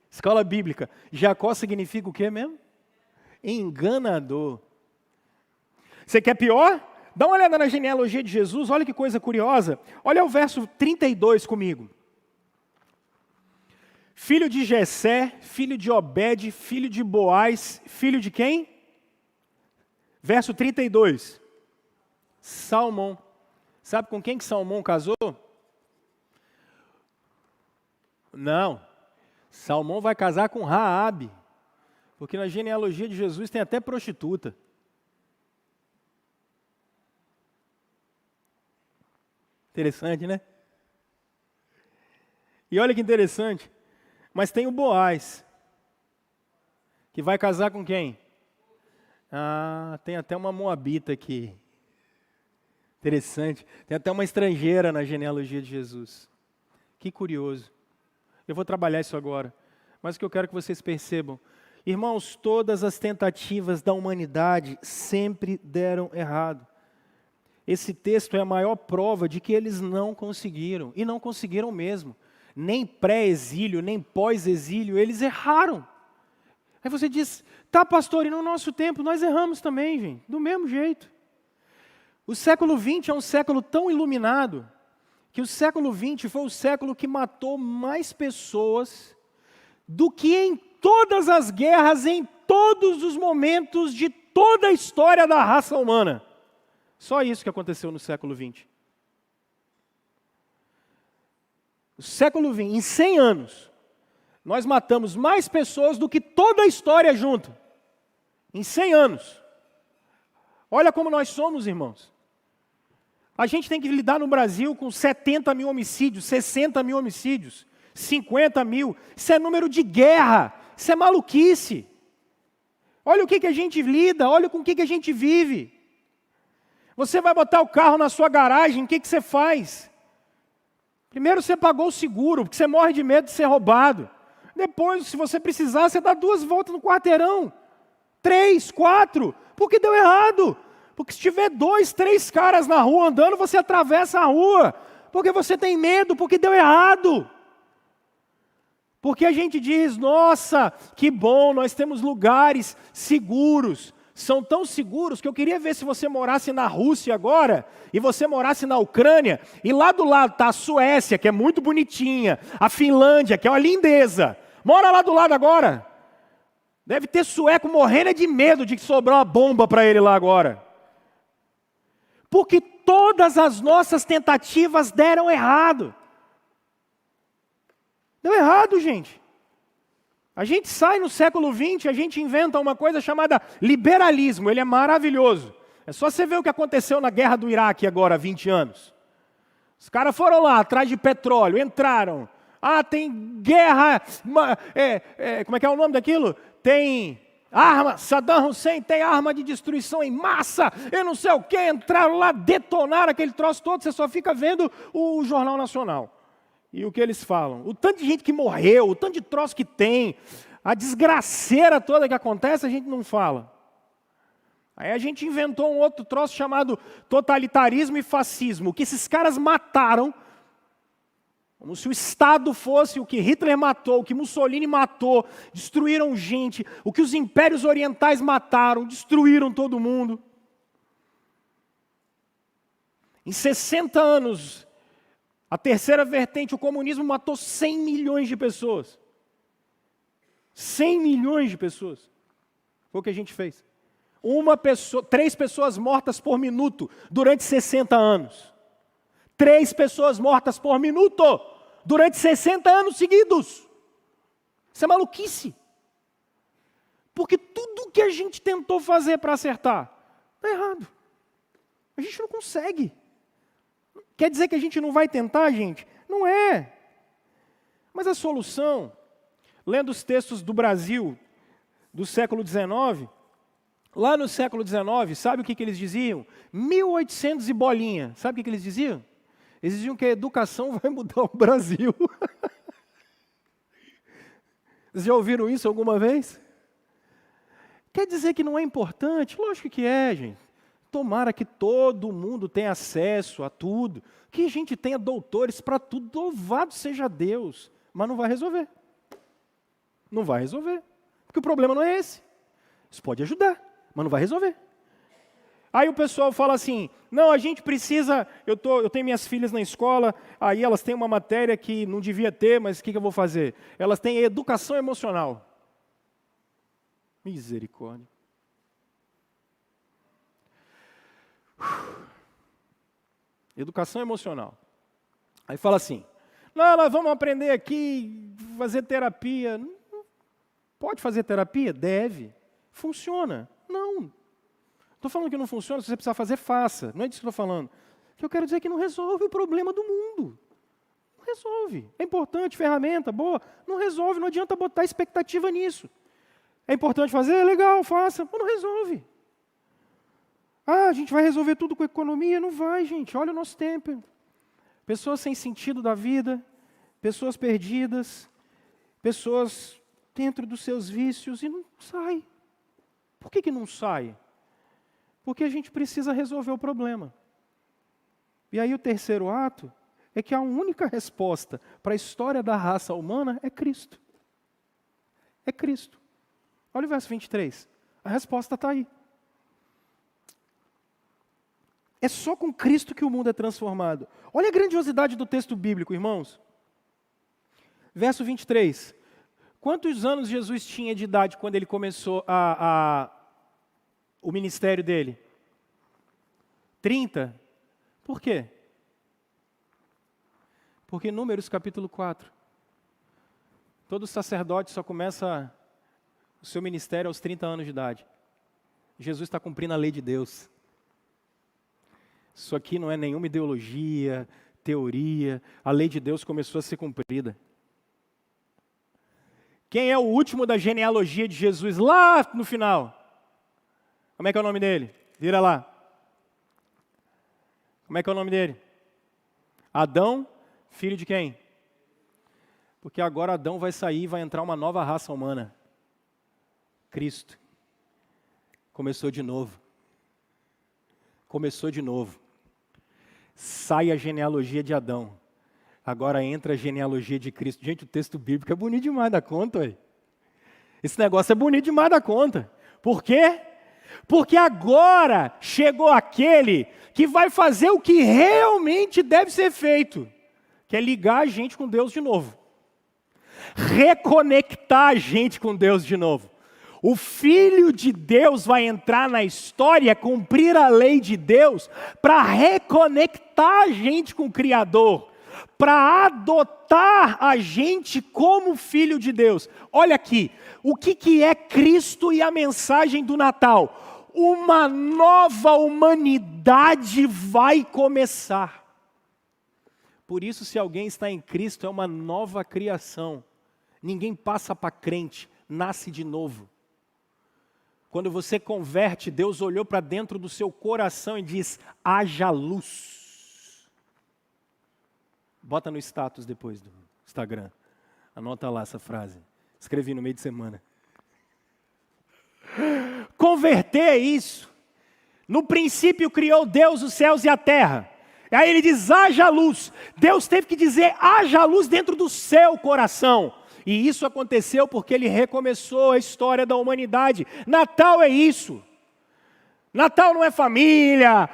Escola bíblica. Jacó significa o quê mesmo? Enganador. Você quer pior? Dá uma olhada na genealogia de Jesus, olha que coisa curiosa. Olha o verso 32 comigo. Filho de Jessé, filho de Obed, filho de Boaz, filho de quem? Verso 32. Salmão. Sabe com quem que Salmão casou? Não. Salmão vai casar com Raabe. Porque na genealogia de Jesus tem até prostituta. Interessante, né? E olha que interessante. Mas tem o Boaz. Que vai casar com quem? Ah, tem até uma moabita aqui. Interessante. Tem até uma estrangeira na genealogia de Jesus. Que curioso. Eu vou trabalhar isso agora. Mas o que eu quero que vocês percebam. Irmãos, todas as tentativas da humanidade sempre deram errado. Esse texto é a maior prova de que eles não conseguiram, e não conseguiram mesmo. Nem pré-exílio, nem pós-exílio, eles erraram. Aí você diz, tá pastor, e no nosso tempo nós erramos também, gente, do mesmo jeito. O século XX é um século tão iluminado, que o século XX foi o século que matou mais pessoas do que em todas as guerras, em todos os momentos de toda a história da raça humana. Só isso que aconteceu no século XX. O século XX, em 100 anos, nós matamos mais pessoas do que toda a história junto. Em 100 anos. Olha como nós somos, irmãos. A gente tem que lidar no Brasil com 70 mil homicídios, 60 mil homicídios, 50 mil. Isso é número de guerra. Isso é maluquice. Olha o que a gente lida, olha com o que a gente vive. Você vai botar o carro na sua garagem, o que você faz? Primeiro você pagou o seguro, porque você morre de medo de ser roubado. Depois, se você precisar, você dá 2 voltas no quarteirão. 3, 4, porque deu errado. Porque se tiver 2, 3 caras na rua andando, você atravessa a rua. Porque você tem medo, porque deu errado. Porque a gente diz, nossa, que bom, nós temos lugares seguros. são tão seguros que eu queria ver se você morasse na Rússia agora, e você morasse na Ucrânia, e lá do lado está a Suécia, que é muito bonitinha, a Finlândia, que é uma lindeza. Mora lá do lado agora. Deve ter sueco morrendo de medo de que sobrar uma bomba para ele lá agora. Porque todas as nossas tentativas deram errado. Deu errado, gente. A gente sai no século XX, a gente inventa uma coisa chamada liberalismo. Ele é maravilhoso. É só você ver o que aconteceu na guerra do Iraque agora, há 20 anos. Os caras foram lá, atrás de petróleo, entraram. Ah, tem guerra, como é que é o nome daquilo? Tem arma, Saddam Hussein tem arma de destruição em massa, eu não sei o que, entraram lá, detonaram aquele troço todo, você só fica vendo o Jornal Nacional. E o que eles falam? O tanto de gente que morreu, o tanto de troço que tem, a desgraceira toda que acontece, a gente não fala. Aí a gente inventou um outro troço chamado totalitarismo e fascismo, que esses caras mataram, como se o Estado fosse o que Hitler matou, o que Mussolini matou, destruíram gente, o que os impérios orientais mataram, destruíram todo mundo. Em 60 anos, a terceira vertente, o comunismo, matou 100 milhões de pessoas. 100 milhões de pessoas. Foi o que a gente fez. 3 pessoas mortas por minuto durante 60 anos. 3 pessoas mortas por minuto durante 60 anos seguidos. Isso é maluquice. Porque tudo que a gente tentou fazer para acertar, está errado. A gente não consegue. Quer dizer que a gente não vai tentar, gente? Não é. Mas a solução, lendo os textos do Brasil, do século XIX, lá no século XIX, sabe o que eles diziam? 1800 e bolinha. Sabe o que eles diziam? Eles diziam que a educação vai mudar o Brasil. Vocês já ouviram isso alguma vez? Quer dizer que não é importante? Lógico que é, gente. Tomara que todo mundo tenha acesso a tudo, que a gente tenha doutores para tudo, louvado seja Deus. Mas não vai resolver. Não vai resolver. Porque o problema não é esse. Isso pode ajudar, mas não vai resolver. Aí o pessoal fala assim, não, a gente precisa, eu tenho minhas filhas na escola, aí elas têm uma matéria que não devia ter, mas o que eu vou fazer? Elas têm educação emocional. Misericórdia. Educação emocional. Aí fala assim, não, nós vamos aprender aqui, fazer terapia. Pode fazer terapia? Deve. Funciona? Não. Estou falando que não funciona, se você precisar fazer, faça. Não é disso que eu estou falando. O que eu quero dizer é que não resolve o problema do mundo. Não resolve. É importante, ferramenta, boa. Não resolve, não adianta botar expectativa nisso. É importante fazer? É legal, faça. Mas não resolve. Ah, a gente vai resolver tudo com economia? Não vai, gente. Olha o nosso tempo. Pessoas sem sentido da vida, pessoas perdidas, pessoas dentro dos seus vícios e não sai. Por que não sai? Porque a gente precisa resolver o problema. E aí o terceiro ato é que a única resposta para a história da raça humana é Cristo. É Cristo. Olha o verso 23. A resposta está aí. É só com Cristo que o mundo é transformado. Olha a grandiosidade do texto bíblico, irmãos. Verso 23. Quantos anos Jesus tinha de idade quando ele começou o ministério dele? 30. Por quê? Porque Números capítulo 4. Todo sacerdote só começa o seu ministério aos 30 anos de idade. Jesus está cumprindo a lei de Deus. Isso aqui não é nenhuma ideologia, teoria. A lei de Deus começou a ser cumprida. Quem é o último da genealogia de Jesus lá no final? Como é que é o nome dele? Vira lá. Como é que é o nome dele? Adão, filho de quem? Porque agora Adão vai sair e vai entrar uma nova raça humana. Cristo. Começou de novo. Começou de novo. Sai a genealogia de Adão. Agora entra a genealogia de Cristo. Gente, o texto bíblico é bonito demais da conta. Ué. Esse negócio é bonito demais da conta. Por quê? Porque agora chegou aquele que vai fazer o que realmente deve ser feito, que é ligar a gente com Deus de novo. Reconectar a gente com Deus de novo. O Filho de Deus vai entrar na história, cumprir a lei de Deus, para reconectar a gente com o Criador, para adotar a gente como filho de Deus. Olha aqui, o que é Cristo e a mensagem do Natal? Uma nova humanidade vai começar. Por isso, se alguém está em Cristo, é uma nova criação. Ninguém passa para crente, nasce de novo. Quando você converte, Deus olhou para dentro do seu coração e diz: haja luz. Bota no status depois do Instagram. Anota lá essa frase. Escrevi no meio de semana. Converter é isso. No princípio criou Deus os céus e a terra. Aí ele diz: haja luz. Deus teve que dizer: haja luz dentro do seu coração. E isso aconteceu porque ele recomeçou a história da humanidade. Natal é isso. Natal não é família,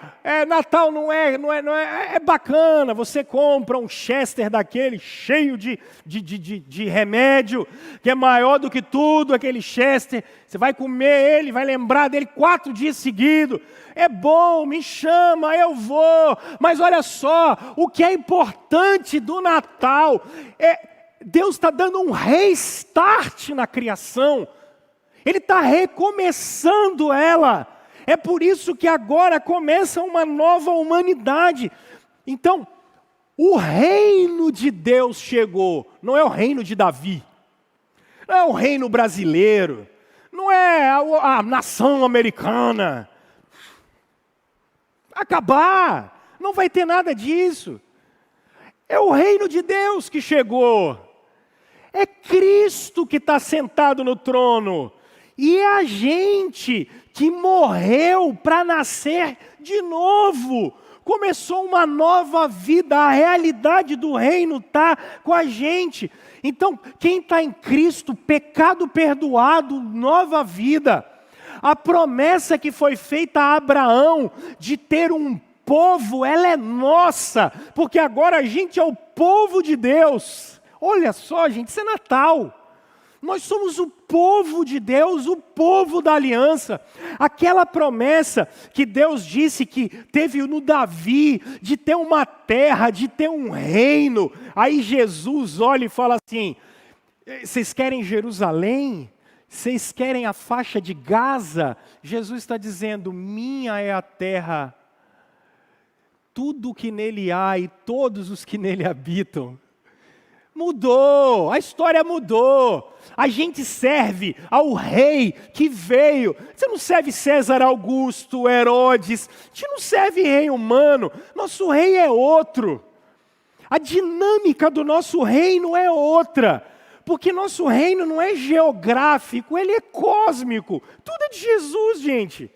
Natal não é bacana. Você compra um Chester daquele cheio de remédio, que é maior do que tudo, aquele Chester. Você vai comer ele, vai lembrar dele 4 dias seguidos. É bom, me chama, eu vou. Mas olha só, o que é importante do Natal Deus está dando um restart na criação. Ele está recomeçando ela. É por isso que agora começa uma nova humanidade. Então, o reino de Deus chegou. Não é o reino de Davi. Não é o reino brasileiro. Não é a nação americana. Acabar. Não vai ter nada disso. É o reino de Deus que chegou. É Cristo que está sentado no trono. E é a gente que morreu para nascer de novo. Começou uma nova vida, a realidade do reino está com a gente. Então, quem está em Cristo, pecado perdoado, nova vida. A promessa que foi feita a Abraão de ter um povo, ela é nossa, porque agora a gente é o povo de Deus. Olha só, gente, isso é Natal. Nós somos o povo de Deus, o povo da aliança. Aquela promessa que Deus disse que teve no Davi, de ter uma terra, de ter um reino. Aí Jesus olha e fala assim: vocês querem Jerusalém? Vocês querem a faixa de Gaza? Jesus está dizendo: minha é a terra, tudo o que nele há e todos os que nele habitam. Mudou, a história mudou. A gente serve ao rei que veio. Você não serve César Augusto, Herodes. A gente não serve rei humano. Nosso rei é outro. A dinâmica do nosso reino é outra. Porque nosso reino não é geográfico, ele é cósmico. Tudo é de Jesus, gente.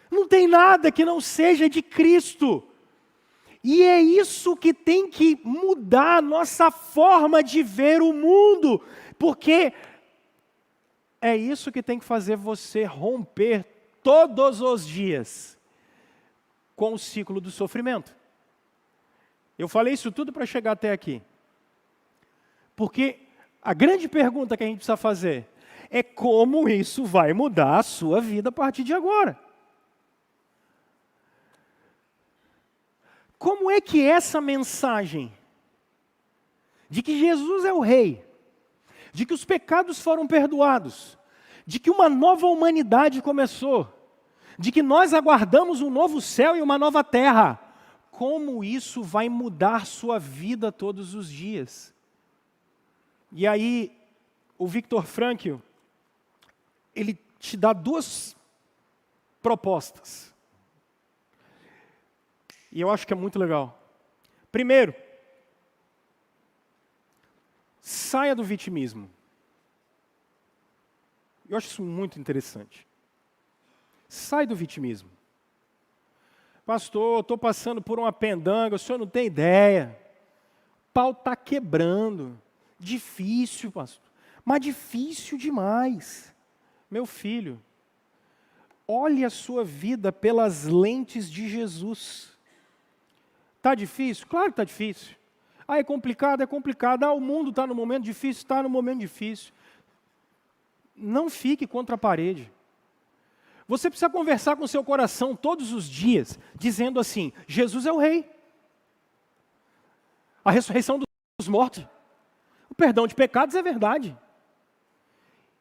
Não tem nada que não seja de Cristo. E é isso que tem que mudar a nossa forma de ver o mundo, porque é isso que tem que fazer você romper todos os dias com o ciclo do sofrimento. Eu falei isso tudo para chegar até aqui. Porque a grande pergunta que a gente precisa fazer é como isso vai mudar a sua vida a partir de agora. Como é que essa mensagem de que Jesus é o Rei, de que os pecados foram perdoados, de que uma nova humanidade começou, de que nós aguardamos um novo céu e uma nova terra, como isso vai mudar sua vida todos os dias? E aí, o Viktor Frankl, ele te dá 2 propostas. E eu acho que é muito legal. Primeiro, saia do vitimismo. Eu acho isso muito interessante. Sai do vitimismo. Pastor, estou passando por uma pendanga, o senhor não tem ideia. O pau está quebrando. Difícil, pastor. Mas difícil demais. Meu filho, olhe a sua vida pelas lentes de Jesus. Está difícil? Claro que está difícil. Ah, é complicado, é complicado. Ah, o mundo está no momento difícil, está no momento difícil. Não fique contra a parede. Você precisa conversar com o seu coração todos os dias, dizendo assim, Jesus é o Rei. A ressurreição dos mortos, o perdão de pecados é verdade.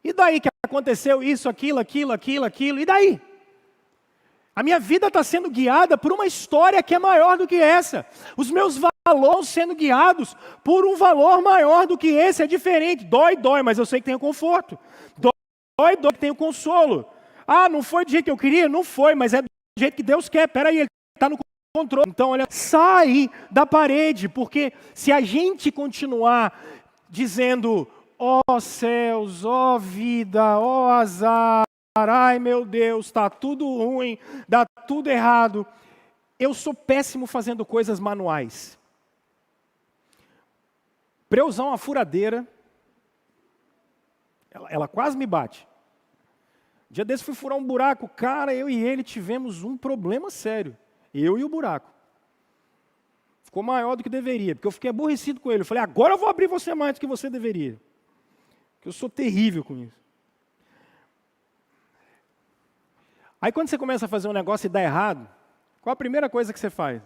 E daí que aconteceu isso, aquilo, e daí? A minha vida está sendo guiada por uma história que é maior do que essa. Os meus valores sendo guiados por um valor maior do que esse, é diferente. Dói, mas eu sei que tenho conforto. Dói, que tenho consolo. Ah, não foi do jeito que eu queria? Não foi, mas é do jeito que Deus quer. Peraí, Ele está no controle. Então, olha, sai da parede, porque se a gente continuar dizendo, ó céus, ó vida, ó azar, ai meu Deus, está tudo ruim, dá tudo errado. Eu sou péssimo fazendo coisas manuais. Para eu usar uma furadeira, ela quase me bate. Dia desse fui furar um buraco, cara, eu e ele tivemos um problema sério. Eu e o buraco. Ficou maior do que deveria, porque eu fiquei aborrecido com ele. Eu falei, agora eu vou abrir você mais do que você deveria. Porque eu sou terrível com isso. Aí quando você começa a fazer um negócio e dá errado, qual a primeira coisa que você faz?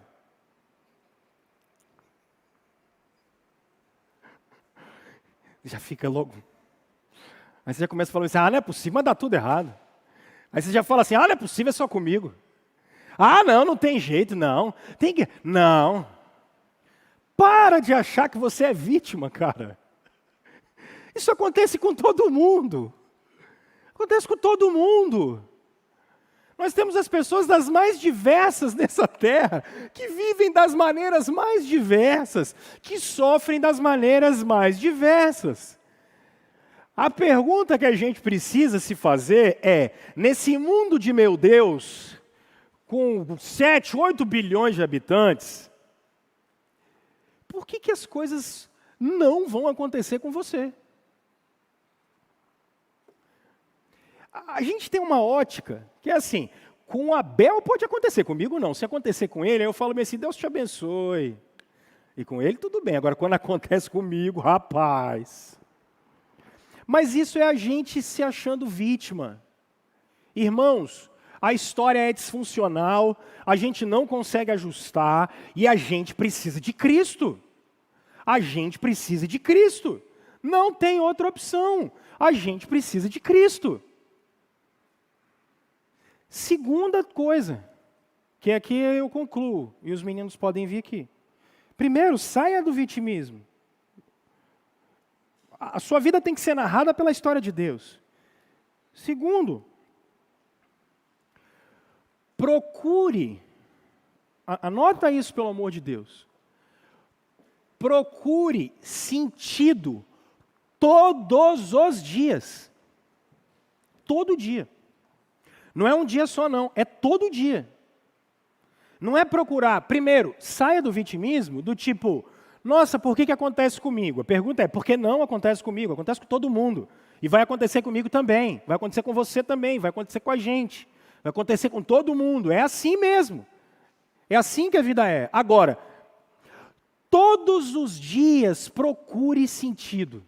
Já fica logo. Aí você já começa a falar assim, não é possível, mas dá tudo errado. Aí você já fala assim, não é possível, é só comigo. Não tem jeito, não. Não. Para de achar que você é vítima, cara. Isso acontece com todo mundo. Acontece com todo mundo. Nós temos as pessoas das mais diversas nessa terra, que vivem das maneiras mais diversas, que sofrem das maneiras mais diversas. A pergunta que a gente precisa se fazer é, nesse mundo de meu Deus, com 7, 8 bilhões de habitantes, por que as coisas não vão acontecer com você? A gente tem uma ótica que é assim, com Abel pode acontecer, comigo não. Se acontecer com ele, aí eu falo assim, Deus te abençoe. E com ele tudo bem, agora quando acontece comigo, rapaz. Mas isso é a gente se achando vítima. Irmãos, a história é disfuncional, a gente não consegue ajustar e a gente precisa de Cristo. A gente precisa de Cristo. Não tem outra opção. A gente precisa de Cristo. Segunda coisa, que aqui eu concluo, e os meninos podem vir aqui. Primeiro, saia do vitimismo. A sua vida tem que ser narrada pela história de Deus. Segundo, procure, anota isso pelo amor de Deus, procure sentido todos os dias. Todo dia. Não é um dia só não, é todo dia. Não é procurar, primeiro, saia do vitimismo, do tipo, nossa, por que acontece comigo? A pergunta é, por que não acontece comigo? Acontece com todo mundo. E vai acontecer comigo também, vai acontecer com você também, vai acontecer com a gente, vai acontecer com todo mundo. É assim mesmo. É assim que a vida é. Agora, todos os dias procure sentido.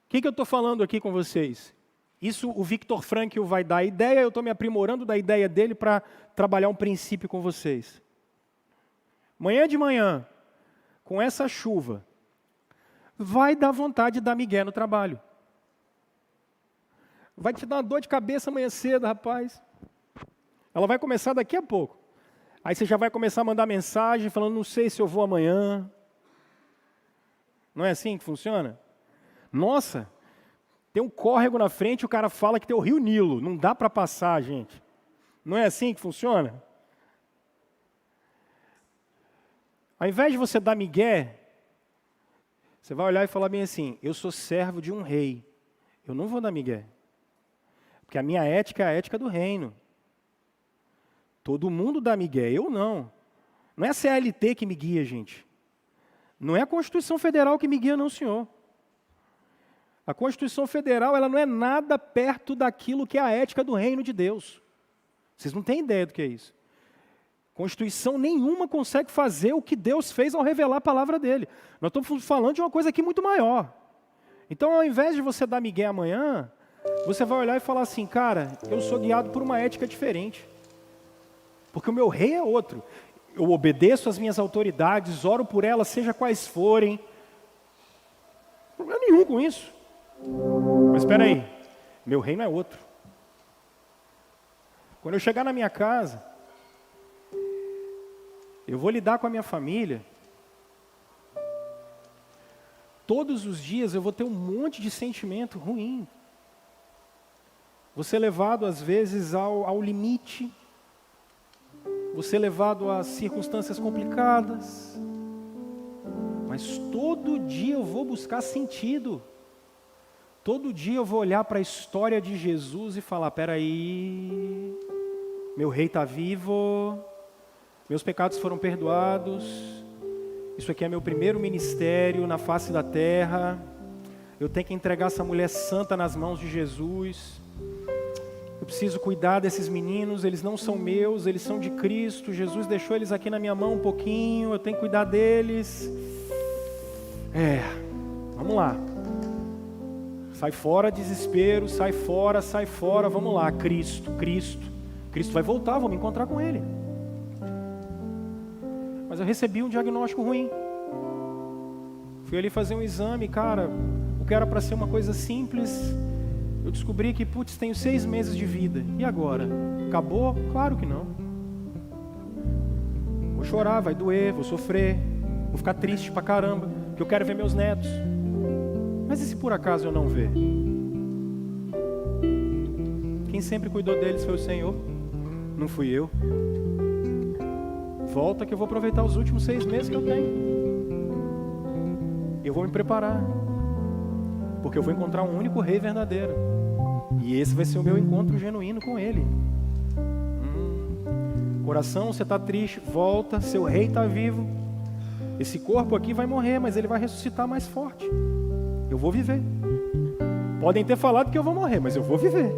O que eu estou falando aqui com vocês? Isso o Viktor Frankl vai dar a ideia, eu estou me aprimorando da ideia dele para trabalhar um princípio com vocês. Manhã de manhã, com essa chuva, vai dar vontade de dar migué no trabalho. Vai te dar uma dor de cabeça amanhã cedo, rapaz. Ela vai começar daqui a pouco. Aí você já vai começar a mandar mensagem falando, não sei se eu vou amanhã. Não é assim que funciona? Nossa, tem um córrego na frente e o cara fala que tem o Rio Nilo. Não dá para passar, gente. Não é assim que funciona? Ao invés de você dar migué, você vai olhar e falar bem assim, eu sou servo de um rei. Eu não vou dar migué. Porque a minha ética é a ética do reino. Todo mundo dá migué, eu não. Não é a CLT que me guia, gente. Não é a Constituição Federal que me guia, não, senhor. A Constituição Federal, ela não é nada perto daquilo que é a ética do reino de Deus. Vocês não têm ideia do que é isso. Constituição nenhuma consegue fazer o que Deus fez ao revelar a palavra dele. Nós estamos falando de uma coisa aqui muito maior. Então, ao invés de você dar migué amanhã, você vai olhar e falar assim, cara, eu sou guiado por uma ética diferente. Porque o meu rei é outro. Eu obedeço às minhas autoridades, oro por elas, seja quais forem. Não tem problema nenhum com isso. Mas espera aí, meu reino é outro. Quando eu chegar na minha casa, eu vou lidar com a minha família. Todos os dias eu vou ter um monte de sentimento ruim. Vou ser levado às vezes ao limite. Vou ser levado a circunstâncias complicadas. Mas todo dia eu vou buscar sentido. Todo dia eu vou olhar para a história de Jesus e falar, peraí, meu rei está vivo, meus pecados foram perdoados, isso aqui é meu primeiro ministério na face da terra, eu tenho que entregar essa mulher santa nas mãos de Jesus, eu preciso cuidar desses meninos, eles não são meus, eles são de Cristo, Jesus deixou eles aqui na minha mão um pouquinho, eu tenho que cuidar deles. Vamos lá. Sai fora desespero, sai fora, vamos lá, Cristo vai voltar, vou me encontrar com Ele. Mas eu recebi um diagnóstico ruim. Fui ali fazer um exame, cara, o que era para ser uma coisa simples, eu descobri que, tenho 6 meses de vida. E agora? Acabou? Claro que não. Vou chorar, vai doer, vou sofrer, vou ficar triste pra caramba, porque eu quero ver meus netos. Mas e se por acaso eu não ver? Quem sempre cuidou deles foi o Senhor, não fui eu. Volta que eu vou aproveitar os últimos 6 meses que eu tenho. Eu vou me preparar, porque eu vou encontrar um único rei verdadeiro. E esse vai ser o meu encontro genuíno com Ele. Coração, você está triste, volta, seu rei está vivo. Esse corpo aqui vai morrer, mas ele vai ressuscitar mais forte. Eu vou viver. Podem ter falado que eu vou morrer, mas eu vou viver.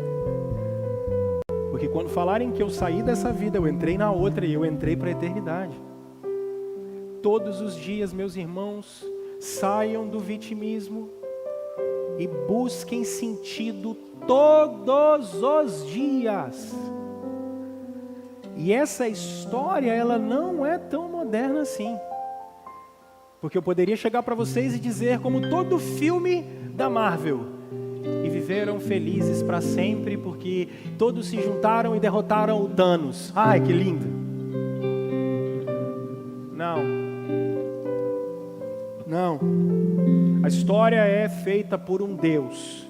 Porque quando falarem que eu saí dessa vida, eu entrei na outra e eu entrei para a eternidade. Todos os dias, meus irmãos, saiam do vitimismo e busquem sentido todos os dias. E essa história, ela não é tão moderna assim. Porque eu poderia chegar para vocês e dizer, como todo filme da Marvel, e viveram felizes para sempre, porque todos se juntaram e derrotaram o Thanos. Ai, que lindo! Não. A história é feita por um Deus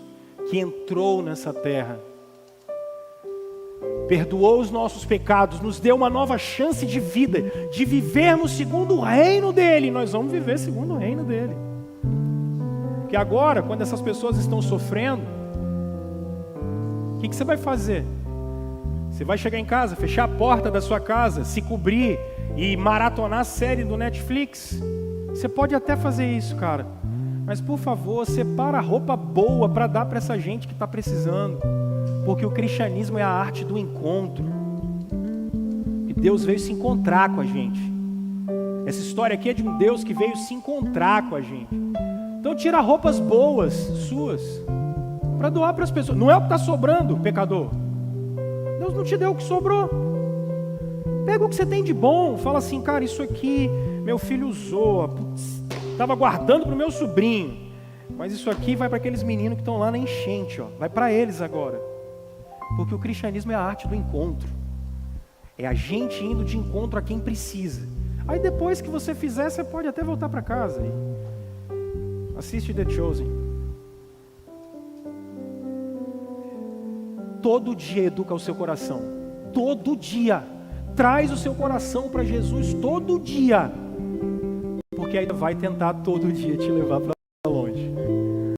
que entrou nessa terra, perdoou os nossos pecados, nos deu uma nova chance de vida, de vivermos segundo o reino dele. Nós vamos viver segundo o reino dele. Porque agora, quando essas pessoas estão sofrendo, o que você vai fazer? Você vai chegar em casa, fechar a porta da sua casa, se cobrir e maratonar a série do Netflix? Você pode até fazer isso, cara. Mas por favor, separa roupa boa para dar para essa gente que está precisando. Porque o cristianismo é a arte do encontro. E Deus veio se encontrar com a gente. Essa história aqui é de um Deus que veio se encontrar com a gente. Então tira roupas boas suas para doar para as pessoas. Não é o que está sobrando, pecador. Deus não te deu o que sobrou. Pega o que você tem de bom. Fala assim, cara, isso aqui meu filho usou. Estava guardando para o meu sobrinho. Mas isso aqui vai para aqueles meninos que estão lá na enchente. Vai para eles agora. Porque o cristianismo é a arte do encontro. É a gente indo de encontro a quem precisa. Aí depois que você fizer, você pode até voltar para casa. Assiste The Chosen. Todo dia educa o seu coração. Todo dia. Traz o seu coração para Jesus todo dia. Porque aí vai tentar todo dia te levar para